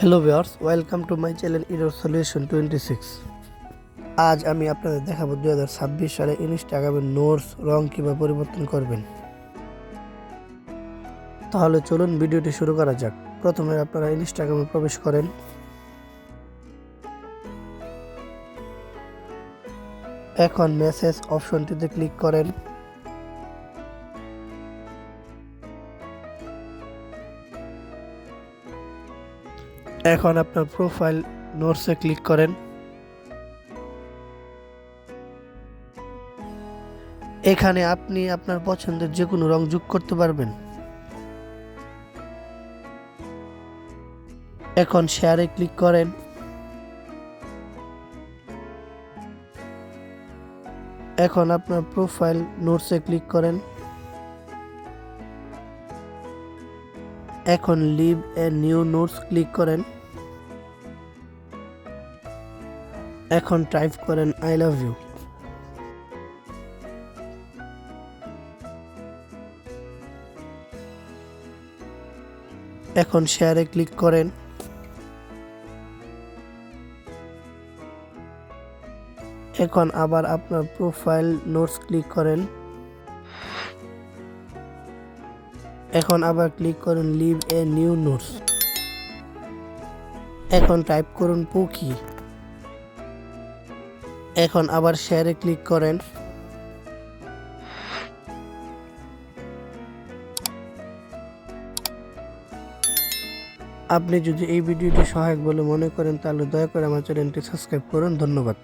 Hello viewers, welcome to my channel error solution 26। আজ আমি আপনাদের দেখাবো 2026 সালে ইনস্টাগ্রামের নোটস রং কীভাবে পরিবর্তন করবেন। তাহলে চলুন ভিডিওটি শুরু করা যাক। প্রথমে আপনারা ইনস্টাগ্রামে প্রবেশ করেন। এখন মেসেজ অপশনটিতে ক্লিক করেন। এখন আপনার প্রোফাইল নোটসে ক্লিক করেন। এখানে আপনি আপনার পছন্দের যে কোনো রং যোগ করতে পারবেন। এখন শেয়ারে ক্লিক করেন। এখন আপনার প্রোফাইল নোটসে ক্লিক করেন। এখন leave a new notes click করেন। এখন টাইপ করেন আই লাভ ইউ। এখন শেয়ারে ক্লিক করেন। এখন আবার আপনার প্রোফাইল নোটস ক্লিক করেন। এখন আবার ক্লিক করুন লিভ এ নিউ নোটস। এখন টাইপ করুন পুকি। এখন আবার শেয়ারে ক্লিক করেন। আপনি যদি এই ভিডিওটি সহায়ক বলে মনে করেন তাহলে দয়া করে আমার চ্যানেলটি সাবস্ক্রাইব করুন। ধন্যবাদ।